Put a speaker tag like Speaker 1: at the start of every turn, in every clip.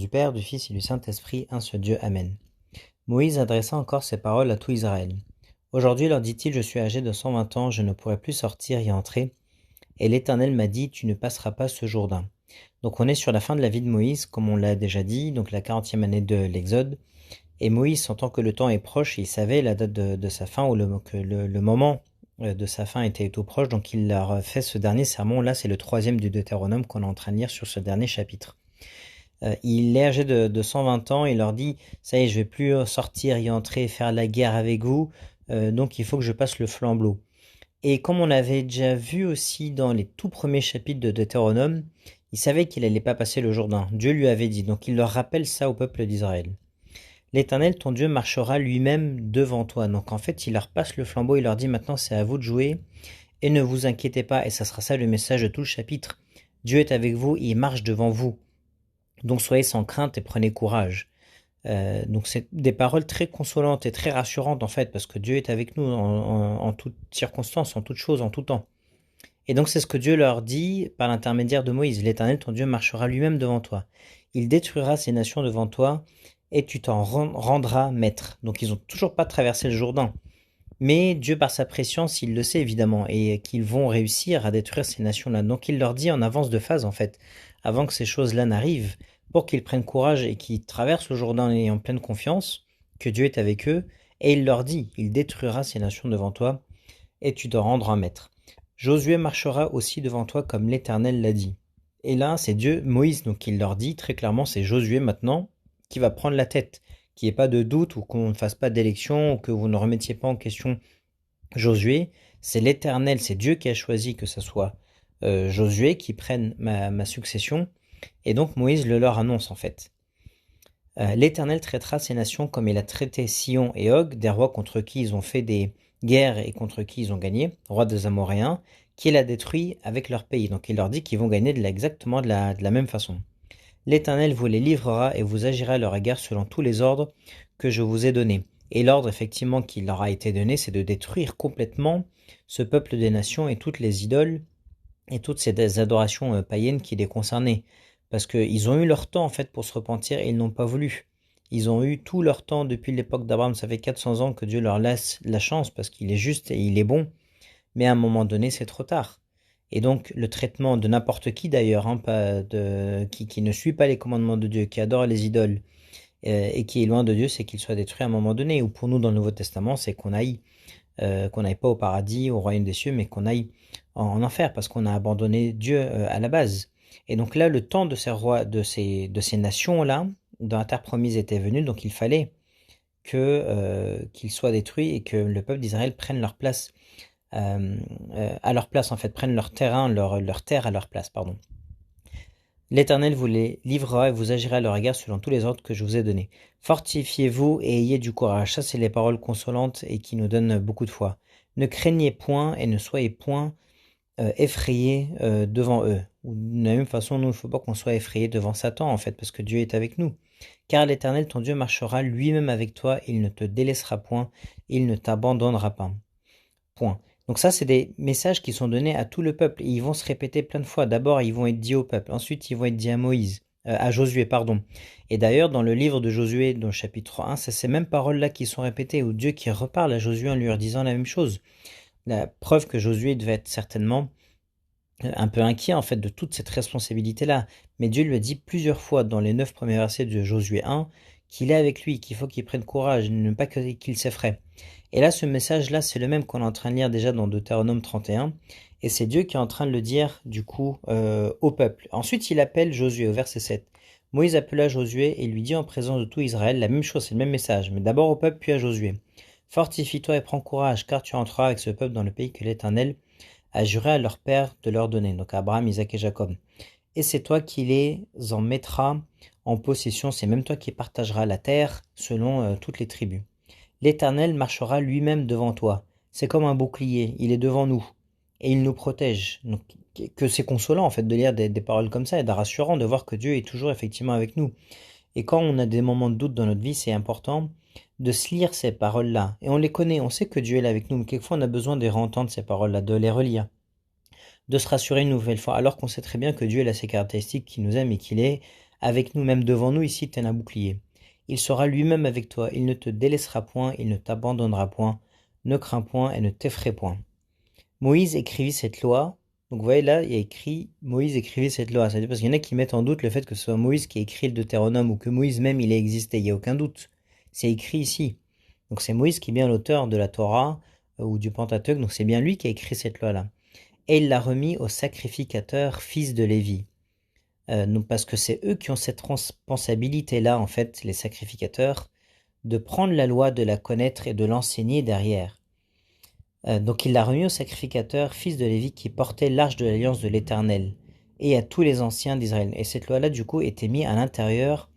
Speaker 1: du Père, du Fils et du Saint-Esprit, un seul Dieu. Amen. Moïse adressa encore ces paroles à tout Israël. Aujourd'hui, leur dit-il, je suis âgé de 120 ans, je ne pourrai plus sortir et entrer. Et l'Éternel m'a dit, tu ne passeras pas ce Jourdain. Donc on est sur la fin de la vie de Moïse, comme on l'a déjà dit, donc la 40e année de l'Exode. Et Moïse, sentant que le temps est proche, il savait la date de sa fin, ou que le moment de sa fin était tout proche, donc il leur fait ce dernier sermon. Là, c'est le 3e du Deutéronome qu'on est en train de lire sur ce dernier chapitre. Il est âgé de 120 ans, il leur dit, ça y est, je vais plus sortir, y entrer, faire la guerre avec vous, donc il faut que je passe le flambeau. Et comme on avait déjà vu aussi dans les tout premiers chapitres de Deutéronome, il savait qu'il allait pas passer le Jourdain. Dieu lui avait dit, donc il leur rappelle ça au peuple d'Israël. L'Éternel, ton Dieu, marchera lui-même devant toi. Donc en fait, il leur passe le flambeau, il leur dit maintenant c'est à vous de jouer, et ne vous inquiétez pas, et ça sera ça le message de tout le chapitre. Dieu est avec vous, et il marche devant vous. Donc soyez sans crainte et prenez courage. Donc c'est des paroles très consolantes et très rassurantes en fait, parce que Dieu est avec nous en toutes circonstances, en toutes choses, en tout temps. Et donc c'est ce que Dieu leur dit par l'intermédiaire de Moïse. L'Éternel, ton Dieu, marchera lui-même devant toi. Il détruira ces nations devant toi et tu t'en rendras maître. Donc ils n'ont toujours pas traversé le Jourdain. Mais Dieu, par sa préscience, il le sait évidemment, et qu'ils vont réussir à détruire ces nations-là. Donc il leur dit en avance de phase, en fait, avant que ces choses-là n'arrivent, pour qu'ils prennent courage et qu'ils traversent le Jourdain en pleine confiance, que Dieu est avec eux, et il leur dit, il détruira ces nations devant toi, et tu t'en rendras maître. Josué marchera aussi devant toi comme l'Éternel l'a dit. Et là, c'est Dieu, Moïse, donc il leur dit très clairement, c'est Josué maintenant qui va prendre la tête, qu'il n'y ait pas de doute ou qu'on ne fasse pas d'élection ou que vous ne remettiez pas en question Josué. C'est l'Éternel, c'est Dieu qui a choisi que ce soit Josué qui prenne ma succession. Et donc Moïse le leur annonce en fait. L'Éternel traitera ces nations comme il a traité Sion et Og, des rois contre qui ils ont fait des guerres et contre qui ils ont gagné, rois des Amoréens, qu'il a détruit avec leur pays. Donc il leur dit qu'ils vont gagner exactement de la même façon. L'Éternel vous les livrera et vous agirez à leur égard selon tous les ordres que je vous ai donnés. Et l'ordre effectivement qui leur a été donné, c'est de détruire complètement ce peuple des nations et toutes les idoles et toutes ces adorations païennes qui les concernaient. Parce qu'ils ont eu leur temps en fait pour se repentir et ils n'ont pas voulu. Ils ont eu tout leur temps depuis l'époque d'Abraham, ça fait 400 ans que Dieu leur laisse la chance parce qu'il est juste et il est bon. Mais à un moment donné, c'est trop tard. Et donc le traitement de n'importe qui d'ailleurs, qui ne suit pas les commandements de Dieu, qui adore les idoles et qui est loin de Dieu, c'est qu'il soit détruit à un moment donné. Ou pour nous dans le Nouveau Testament, c'est qu'on n'aille pas au paradis, au royaume des cieux, mais qu'on aille en enfer parce qu'on a abandonné Dieu à la base. Et donc là, le temps de ces rois, de ces nations-là, dans la terre promise était venu, donc il fallait qu'ils soient détruits et que le peuple d'Israël prenne leur place à leur place en fait, prennent leur terrain, leur terre à leur place, pardon. L'Éternel vous les livrera et vous agirez à leur égard selon tous les ordres que je vous ai donnés. Fortifiez-vous et ayez du courage. Ça, c'est les paroles consolantes et qui nous donnent beaucoup de foi. Ne craignez point et ne soyez point effrayés devant eux. Ou de la même façon, nous, il ne faut pas qu'on soit effrayés devant Satan, en fait, parce que Dieu est avec nous. Car l'Éternel, ton Dieu, marchera lui-même avec toi, il ne te délaissera point, il ne t'abandonnera pas. Point. Donc ça, c'est des messages qui sont donnés à tout le peuple. Et ils vont se répéter plein de fois. D'abord, ils vont être dits au peuple. Ensuite, ils vont être dits à Moïse, à Josué, pardon. Et d'ailleurs, dans le livre de Josué, dans le chapitre 1, c'est ces mêmes paroles-là qui sont répétées, où Dieu qui reparle à Josué en lui redisant la même chose. La preuve que Josué devait être certainement un peu inquiet en fait de toute cette responsabilité-là. Mais Dieu lui a dit plusieurs fois dans les 9 premiers versets de Josué 1 qu'il est avec lui, qu'il faut qu'il prenne courage, ne pas qu'il s'effraie. Et là, ce message-là, c'est le même qu'on est en train de lire déjà dans Deutéronome 31, et c'est Dieu qui est en train de le dire, du coup, au peuple. Ensuite, il appelle Josué, au verset 7. Moïse appela Josué et lui dit en présence de tout Israël la même chose, c'est le même message, mais d'abord au peuple, puis à Josué. Fortifie-toi et prends courage, car tu entreras avec ce peuple dans le pays que l'Éternel a juré à leur père de leur donner, donc à Abraham, Isaac et Jacob. Et c'est toi qui les en mettras en possession, c'est même toi qui partageras la terre selon toutes les tribus. L'Éternel marchera lui-même devant toi. C'est comme un bouclier, il est devant nous et il nous protège. Donc, que c'est consolant en fait de lire des paroles comme ça et de rassurant de voir que Dieu est toujours effectivement avec nous. Et quand on a des moments de doute dans notre vie, c'est important de se lire ces paroles-là. Et on les connaît, on sait que Dieu est là avec nous, mais quelquefois on a besoin de réentendre ces paroles-là, de les relire, de se rassurer une nouvelle fois, alors qu'on sait très bien que Dieu a ses caractéristiques, qu'il nous aime et qu'il est avec nous, même devant nous ici, tel un bouclier. Il sera lui-même avec toi, il ne te délaissera point, il ne t'abandonnera point, ne crains point et ne t'effraie point. Moïse écrivit cette loi. Donc vous voyez là, il y a écrit Moïse écrivit cette loi. C'est-à-dire parce qu'il y en a qui mettent en doute le fait que ce soit Moïse qui a écrit le Deutéronome ou que Moïse même il a existé. Il n'y a aucun doute. C'est écrit ici. Donc c'est Moïse qui est bien l'auteur de la Torah ou du Pentateuque. Donc c'est bien lui qui a écrit cette loi-là. Et il l'a remis aux sacrificateurs, fils de Lévi. Donc parce que c'est eux qui ont cette responsabilité-là, en fait, les sacrificateurs, de prendre la loi, de la connaître et de l'enseigner derrière. Donc il l'a remis aux sacrificateurs, fils de Lévi, qui portaient l'arche de l'alliance de l'Éternel, et à tous les anciens d'Israël. Et cette loi-là, du coup, était mise à l'intérieur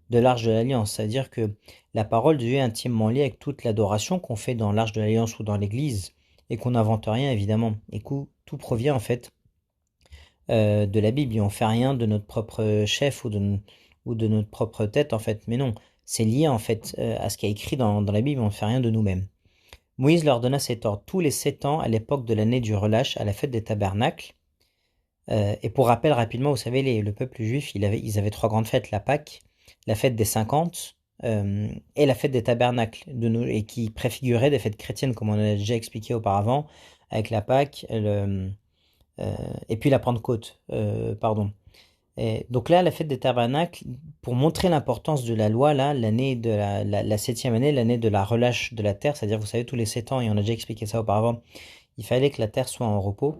Speaker 1: de l'arche de l'alliance. C'est-à-dire que la parole de Dieu est intimement liée avec toute l'adoration qu'on fait dans l'arche de l'alliance ou dans l'église, et qu'on n'invente rien, évidemment. Et que tout provient, en fait, de la Bible. Et on fait rien de notre propre chef ou de notre propre tête, en fait. Mais non, c'est lié, en fait, à ce qui est écrit dans la Bible. On ne fait rien de nous-mêmes. Moïse leur donna cet ordre tous les 7 ans à l'époque de l'année du relâche, à la fête des tabernacles. Et pour rappel rapidement, vous savez, le peuple juif, ils avaient 3 grandes fêtes, la Pâque, la fête des 50 et la fête des tabernacles, et qui préfiguraient des fêtes chrétiennes, comme on a déjà expliqué auparavant, avec la Pâque et puis la Pentecôte, pardon. Et donc là, la fête des tabernacles, pour montrer l'importance de la loi, là, l'année de la 7e année, l'année de la relâche de la terre, c'est-à-dire, vous savez, tous les 7 ans, et on a déjà expliqué ça auparavant, il fallait que la terre soit en repos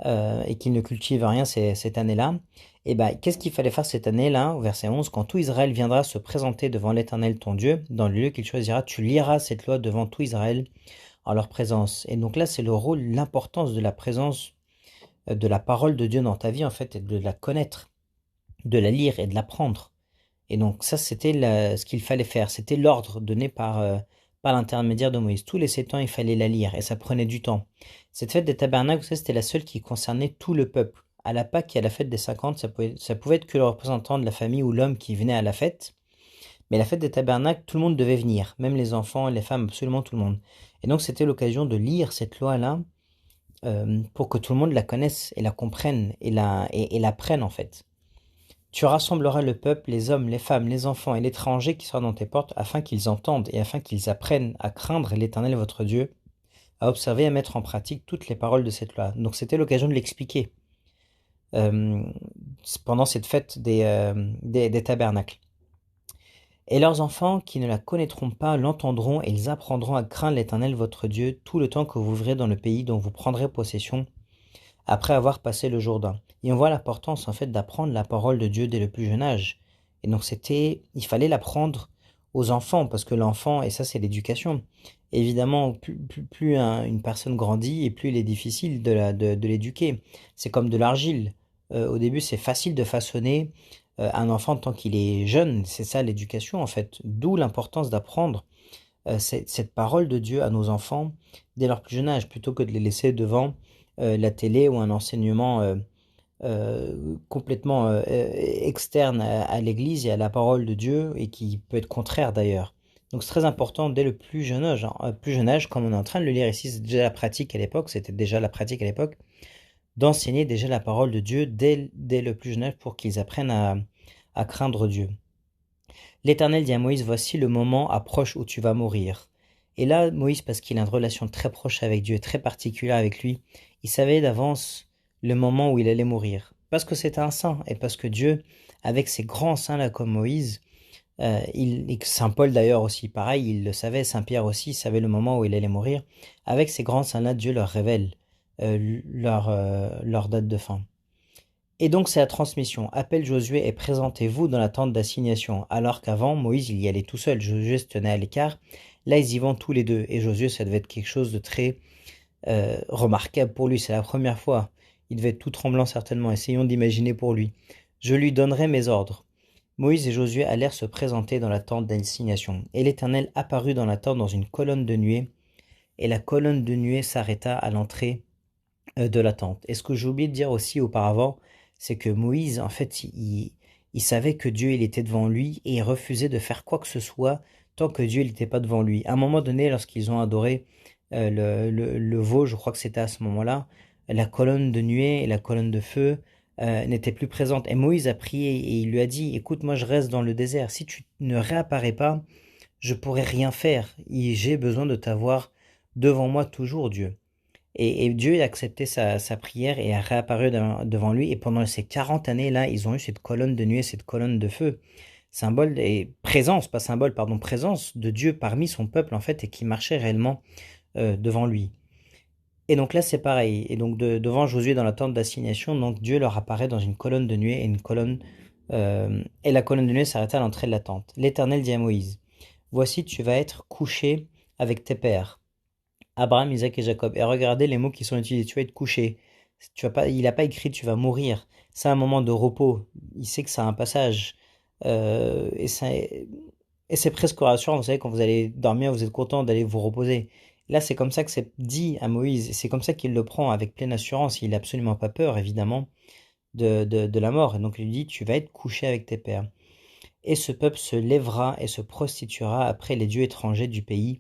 Speaker 1: et qu'il ne cultive rien cette année-là. Et ben, qu'est-ce qu'il fallait faire cette année-là, au verset 11, quand tout Israël viendra se présenter devant l'Éternel ton Dieu, dans le lieu qu'il choisira, tu liras cette loi devant tout Israël en leur présence. Et donc là, c'est le rôle, l'importance de la présence de la parole de Dieu dans ta vie, en fait, et de la connaître, de la lire et de l'apprendre. Et donc ça, c'était ce qu'il fallait faire. C'était l'ordre donné par l'intermédiaire de Moïse. Tous les 7 ans, il fallait la lire et ça prenait du temps. Cette fête des tabernacles, vous savez, c'était la seule qui concernait tout le peuple. À la Pâque et à la fête des 50, ça pouvait être que le représentant de la famille ou l'homme qui venait à la fête. Mais la fête des tabernacles, tout le monde devait venir, même les enfants, les femmes, absolument tout le monde. Et donc c'était l'occasion de lire cette loi-là pour que tout le monde la connaisse et la comprenne et la prenne en fait. Tu rassembleras le peuple, les hommes, les femmes, les enfants et l'étranger qui sera dans tes portes, afin qu'ils entendent et afin qu'ils apprennent à craindre l'Éternel votre Dieu, à observer et à mettre en pratique toutes les paroles de cette loi. Donc c'était l'occasion de l'expliquer pendant cette fête des tabernacles. Et leurs enfants qui ne la connaîtront pas l'entendront et ils apprendront à craindre l'Éternel votre Dieu tout le temps que vous vivrez dans le pays dont vous prendrez possession après avoir passé le Jourdain. Et on voit l'importance en fait d'apprendre la parole de Dieu dès le plus jeune âge. Et donc il fallait l'apprendre aux enfants, parce que l'enfant, et ça c'est l'éducation, évidemment, plus une personne grandit et plus il est difficile de l'éduquer. C'est comme de l'argile. Au début c'est facile de façonner un enfant tant qu'il est jeune, c'est ça l'éducation en fait. D'où l'importance d'apprendre cette parole de Dieu à nos enfants dès leur plus jeune âge, plutôt que de les laisser devant la télé ou un enseignement complètement externe à l'Église et à la parole de Dieu et qui peut être contraire d'ailleurs. Donc c'est très important dès le plus jeune âge, comme on est en train de le lire ici, c'est déjà la pratique à l'époque, c'était déjà la pratique à l'époque, d'enseigner déjà la parole de Dieu dès le plus jeune âge pour qu'ils apprennent à craindre Dieu. L'Éternel dit à Moïse, voici le moment approche où tu vas mourir. Et là, Moïse, parce qu'il a une relation très proche avec Dieu, très particulière avec lui, il savait d'avance le moment où il allait mourir. Parce que c'était un saint, et parce que Dieu, avec ses grands saints là comme Moïse, et Saint Paul d'ailleurs aussi, pareil, il le savait, Saint Pierre aussi savait le moment où il allait mourir. Avec ces grands saints là, Dieu leur révèle leur date de fin. Et donc c'est la transmission. Appelle Josué et présentez-vous dans la tente d'assignation. Alors qu'avant, Moïse il y allait tout seul, Josué se tenait à l'écart. Là ils y vont tous les deux. Et Josué ça devait être quelque chose de très remarquable pour lui. C'est la première fois. Il devait être tout tremblant certainement. Essayons d'imaginer pour lui. Je lui donnerai mes ordres. Moïse et Josué allèrent se présenter dans la tente d'assignation. Et l'Éternel apparut dans la tente dans une colonne de nuée. Et la colonne de nuée s'arrêta à l'entrée de la tente. Et ce que j'ai oublié de dire aussi auparavant, c'est que Moïse, en fait, il savait que Dieu, il était devant lui et il refusait de faire quoi que ce soit tant que Dieu n'était pas devant lui. À un moment donné, lorsqu'ils ont adoré le veau, je crois que c'était à ce moment-là, la colonne de nuée et la colonne de feu n'était plus présente. Et Moïse a prié et il lui a dit, écoute, moi je reste dans le désert. Si tu ne réapparais pas, je pourrais rien faire. J'ai besoin de t'avoir devant moi toujours, Dieu. Et Dieu a accepté sa prière et a réapparu devant lui. Et pendant ces 40 années-là, ils ont eu cette colonne de nuée, cette colonne de feu. Symbole et présence, pas symbole, pardon, présence de Dieu parmi son peuple, en fait, et qui marchait réellement devant lui. Et donc là, c'est pareil. Et donc devant Josué dans la tente d'assignation, donc Dieu leur apparaît dans une colonne de nuée et la colonne de nuée s'arrêta à l'entrée de la tente. L'Éternel dit à Moïse, voici, tu vas être couché avec tes pères, Abraham, Isaac et Jacob. Et regardez les mots qui sont utilisés. Tu vas être couché. Il n'a pas écrit tu vas mourir. C'est un moment de repos. Il sait que c'est un passage. Et c'est presque rassurant. Vous savez, quand vous allez dormir, vous êtes content d'aller vous reposer. Là, c'est comme ça que c'est dit à Moïse. Et c'est comme ça qu'il le prend avec pleine assurance. Il n'a absolument pas peur, évidemment, de la mort. Et donc, il lui dit tu vas être couché avec tes pères. Et ce peuple se lèvera et se prostituera après les dieux étrangers du pays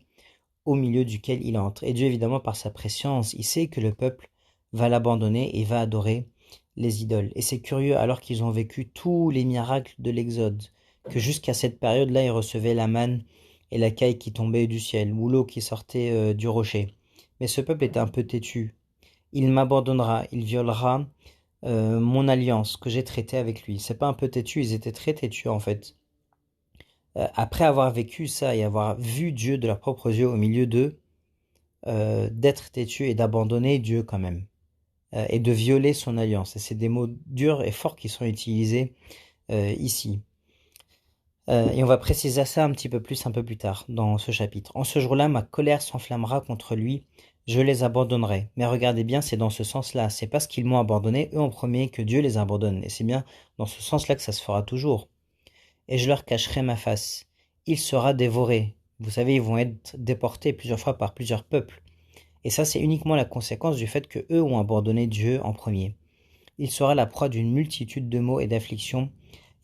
Speaker 1: au milieu duquel il entre. Et Dieu, évidemment, par sa préscience, il sait que le peuple va l'abandonner et va adorer les idoles. Et c'est curieux, alors qu'ils ont vécu tous les miracles de l'Exode, que jusqu'à cette période-là, ils recevaient la manne et la caille qui tombait du ciel, ou l'eau qui sortait du rocher. Mais ce peuple était un peu têtu. Il m'abandonnera, il violera mon alliance que j'ai traitée avec lui. C'est pas un peu têtu, ils étaient très têtus en fait. Après avoir vécu ça et avoir vu Dieu de leurs propres yeux au milieu d'eux, d'être têtu et d'abandonner Dieu quand même, et de violer son alliance. Et c'est des mots durs et forts qui sont utilisés ici. Et on va préciser ça un petit peu plus un peu plus tard dans ce chapitre. En ce jour-là, ma colère s'enflammera contre lui, je les abandonnerai. Mais regardez bien, c'est dans ce sens-là. C'est parce qu'ils m'ont abandonné, eux en premier, que Dieu les abandonne. Et c'est bien dans ce sens-là que ça se fera toujours. Et je leur cacherai ma face. Il sera dévoré. Vous savez, ils vont être déportés plusieurs fois par plusieurs peuples. Et ça, c'est uniquement la conséquence du fait que eux ont abandonné Dieu en premier. Il sera la proie d'une multitude de maux et d'afflictions.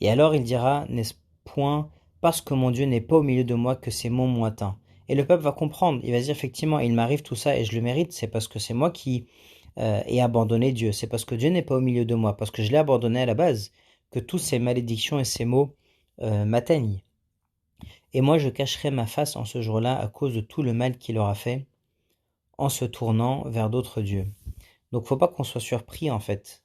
Speaker 1: Et alors il dira, n'est-ce point, parce que mon Dieu n'est pas au milieu de moi que ces maux m'ont atteint. Et le peuple va comprendre. Il va se dire, effectivement, il m'arrive tout ça et je le mérite. C'est parce que c'est moi qui ai abandonné Dieu. C'est parce que Dieu n'est pas au milieu de moi, parce que je l'ai abandonné à la base, que toutes ces malédictions et ces maux m'atteignent. Et moi, je cacherai ma face en ce jour-là à cause de tout le mal qu'il aura fait, en se tournant vers d'autres dieux. Donc faut pas qu'on soit surpris en fait.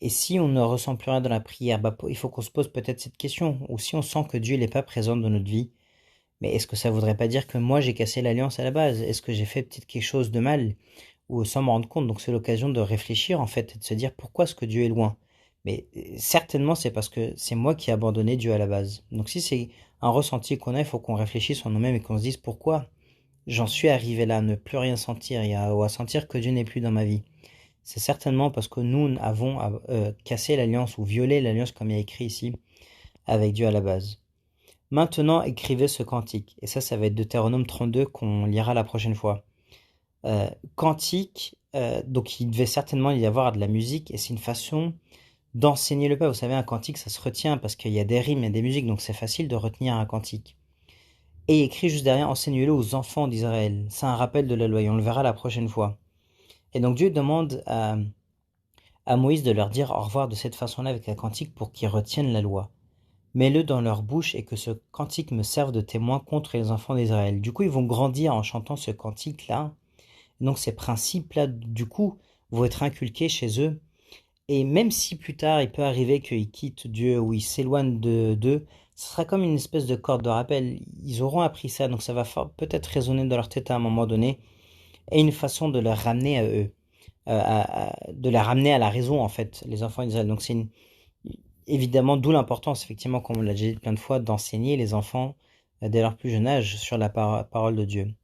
Speaker 1: Et si on ne ressent plus rien dans la prière, il faut qu'on se pose peut-être cette question. Ou si on sent que Dieu n'est pas présent dans notre vie, mais est-ce que ça voudrait pas dire que moi j'ai cassé l'alliance à la base? Est-ce que j'ai fait peut-être quelque chose de mal? Ou sans me rendre compte, donc c'est l'occasion de réfléchir en fait, et de se dire pourquoi est-ce que Dieu est loin? Mais certainement c'est parce que c'est moi qui ai abandonné Dieu à la base. Donc si c'est un ressenti qu'on a, il faut qu'on réfléchisse en nous-mêmes et qu'on se dise pourquoi j'en suis arrivé là, à ne plus rien sentir ou à sentir que Dieu n'est plus dans ma vie. C'est certainement parce que nous avons cassé l'alliance ou violé l'alliance, comme il y a écrit ici, avec Dieu à la base. Maintenant, écrivez ce cantique. Et ça va être Deutéronome 32 qu'on lira la prochaine fois. Cantique, donc il devait certainement y avoir de la musique, et c'est une façon d'enseigner le peuple. Vous savez, un cantique, ça se retient parce qu'il y a des rimes et des musiques, donc c'est facile de retenir un cantique. Et écrit juste derrière, enseignez-le aux enfants d'Israël. C'est un rappel de la loi, et on le verra la prochaine fois. Et donc Dieu demande à Moïse de leur dire au revoir de cette façon-là avec un cantique pour qu'ils retiennent la loi. Mets-le dans leur bouche et que ce cantique me serve de témoin contre les enfants d'Israël. Du coup, ils vont grandir en chantant ce cantique-là. Donc ces principes-là, du coup, vont être inculqués chez eux. Et même si plus tard, il peut arriver qu'ils quittent Dieu ou ils s'éloignent d'eux, ce sera comme une espèce de corde de rappel. Ils auront appris ça, donc ça va peut-être résonner dans leur tête à un moment donné, et une façon de les ramener à eux, de les ramener à la raison, en fait, les enfants d'Israël. Donc c'est évidemment d'où l'importance, effectivement, comme on l'a déjà dit plein de fois, d'enseigner les enfants dès leur plus jeune âge sur la parole de Dieu.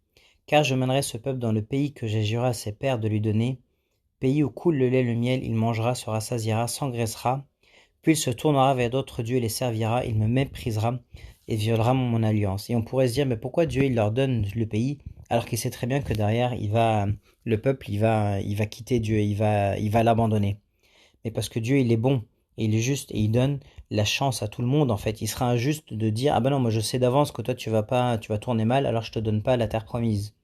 Speaker 1: Car je mènerai ce peuple dans le pays que j'ai juré à ses pères de lui donner, pays où coule le lait et le miel, il mangera, se rassasiera, s'engraissera, puis il se tournera vers d'autres dieux et les servira, il me méprisera et violera mon alliance. Et on pourrait se dire, mais pourquoi Dieu il leur donne le pays, alors qu'il sait très bien que derrière, le peuple, il va quitter Dieu, il va l'abandonner. Mais parce que Dieu, il est bon, et il est juste, et il donne la chance à tout le monde, en fait. Il sera injuste de dire, ah ben non, moi je sais d'avance que toi tu vas tourner mal, alors je te donne pas la terre promise.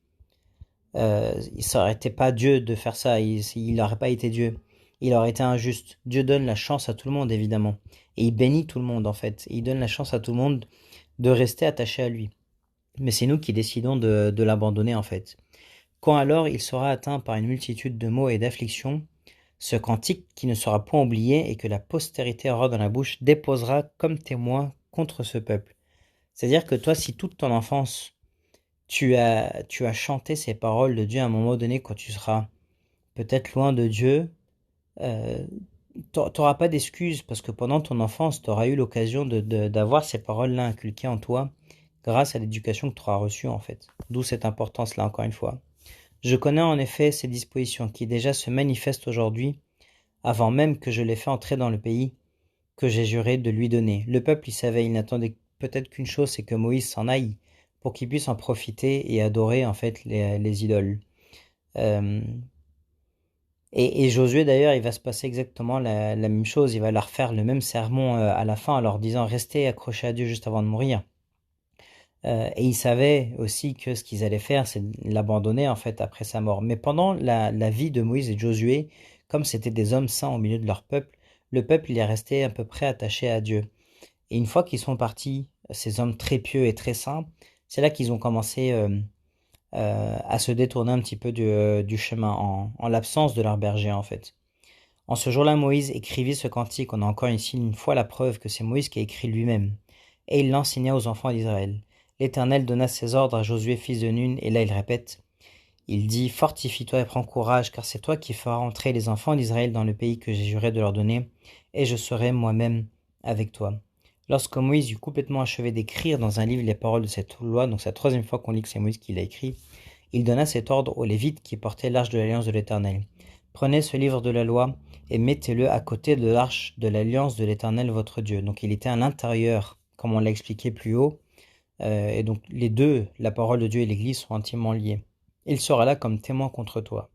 Speaker 1: Ça aurait été pas Dieu de faire ça, il n'aurait pas été Dieu. il aurait été injuste. Dieu donne la chance à tout le monde, évidemment. Et il bénit tout le monde, en fait. Et il donne la chance à tout le monde de rester attaché à lui. Mais c'est nous qui décidons de l'abandonner, en fait. Quand alors il sera atteint par une multitude de maux et d'afflictions, ce cantique qui ne sera point oublié et que la postérité aura dans la bouche déposera comme témoin contre ce peuple. C'est-à-dire que toi, si toute ton enfance, tu as chanté ces paroles de Dieu à un moment donné quand tu seras peut-être loin de Dieu, euh, t'auras pas d'excuses parce que pendant ton enfance, tu auras eu l'occasion d'avoir ces paroles-là inculquées en toi grâce à l'éducation que tu auras reçue en fait. D'où cette importance-là, encore une fois. Je connais en effet ces dispositions qui déjà se manifestent aujourd'hui, avant même que je l'ai fait entrer dans le pays que j'ai juré de lui donner. Le peuple, il savait, il n'attendait peut-être qu'une chose, c'est que Moïse s'en aille, pour qu'il puisse en profiter et adorer en fait les idoles. Euh, et Josué d'ailleurs, il va se passer exactement la même chose, il va leur faire le même sermon à la fin en leur disant restez accrochés à Dieu juste avant de mourir. Et ils savaient aussi que ce qu'ils allaient faire, c'est l'abandonner en fait après sa mort. Mais pendant la vie de Moïse et de Josué, comme c'était des hommes saints au milieu de leur peuple, le peuple il est resté à peu près attaché à Dieu. Et une fois qu'ils sont partis, ces hommes très pieux et très saints, c'est là qu'ils ont commencé à se détourner un petit peu du chemin, en l'absence de leur berger en fait. En ce jour-là, Moïse écrivit ce cantique. On a encore ici une fois la preuve que c'est Moïse qui a écrit lui-même. Et il l'enseigna aux enfants d'Israël. L'Éternel donna ses ordres à Josué fils de Nun, et là il répète, il dit, fortifie-toi et prends courage, car c'est toi qui feras entrer les enfants d'Israël dans le pays que j'ai juré de leur donner, et je serai moi-même avec toi. Lorsque Moïse eut complètement achevé d'écrire dans un livre les paroles de cette loi, donc c'est la troisième fois qu'on lit que c'est Moïse qui l'a écrit, il donna cet ordre aux Lévites qui portaient l'arche de l'alliance de l'Éternel. Prenez ce livre de la loi et mettez-le à côté de l'arche de l'alliance de l'Éternel votre Dieu. Donc il était à l'intérieur, comme on l'a expliqué plus haut, et donc les deux, la parole de Dieu et l'Église, sont intimement liés. Il sera là comme témoin contre toi.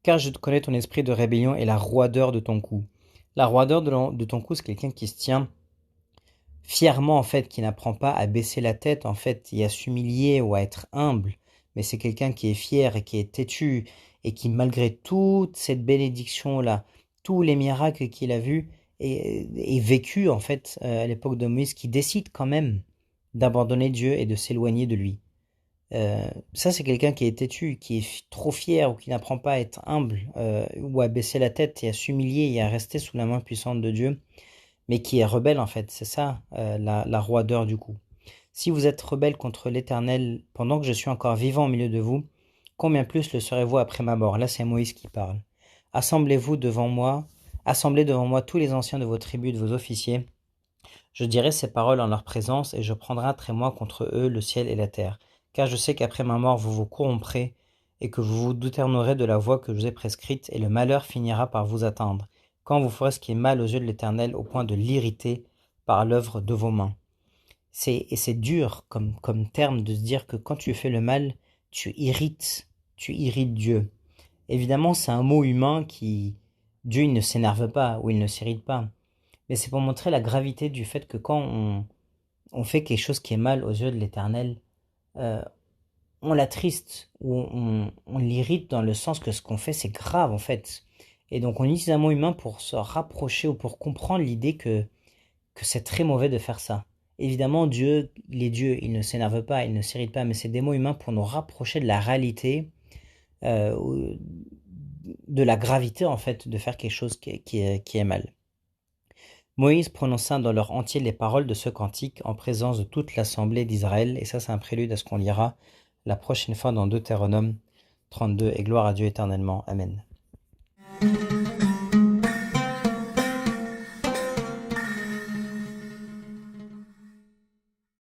Speaker 1: Car je connais ton esprit de rébellion et la roideur de ton cou. La roideur de ton cou, c'est quelqu'un qui se tient fièrement, en fait, qui n'apprend pas à baisser la tête, en fait, et à s'humilier ou à être humble. Mais c'est quelqu'un qui est fier et qui est têtu et qui, malgré toute cette bénédiction-là, tous les miracles qu'il a vus et vécu, en fait, à l'époque de Moïse, qui décide quand même d'abandonner Dieu et de s'éloigner de lui. Ça, c'est quelqu'un qui est têtu, qui est trop fier ou qui n'apprend pas à être humble ou à baisser la tête et à s'humilier et à rester sous la main puissante de Dieu, mais qui est rebelle en fait. C'est ça la roideur du coup. Si vous êtes rebelle contre l'Éternel pendant que je suis encore vivant au milieu de vous, combien plus le serez-vous après ma mort? Là, c'est Moïse qui parle. Assemblez-vous devant moi, assemblez devant moi tous les anciens de vos tribus, de vos officiers. Je dirai ces paroles en leur présence, et je prendrai un trémoi contre eux le ciel et la terre. Car je sais qu'après ma mort vous vous corromprez, et que vous vous détournerez de la voie que je vous ai prescrite, et le malheur finira par vous atteindre, quand vous ferez ce qui est mal aux yeux de l'Éternel, au point de l'irriter par l'œuvre de vos mains. Et c'est dur comme terme de se dire que quand tu fais le mal, tu irrites Dieu. Évidemment, c'est un mot humain qui... Dieu, il ne s'énerve pas, ou il ne s'irrite pas. Mais c'est pour montrer la gravité du fait que quand on fait quelque chose qui est mal aux yeux de l'Éternel, euh, on l'attriste ou on l'irrite dans le sens que ce qu'on fait c'est grave en fait. Et donc on utilise un mot humain pour se rapprocher ou pour comprendre l'idée que c'est très mauvais de faire ça. Évidemment, Dieu, il est Dieu, il ne s'énerve pas, il ne s'irrite pas, mais c'est des mots humains pour nous rapprocher de la réalité, euh, de la gravité en fait de faire quelque chose qui est mal. Moïse prononça dans leur entier les paroles de ce cantique en présence de toute l'assemblée d'Israël, et ça c'est un prélude à ce qu'on lira la prochaine fois dans Deutéronome 32, et gloire à Dieu éternellement. Amen.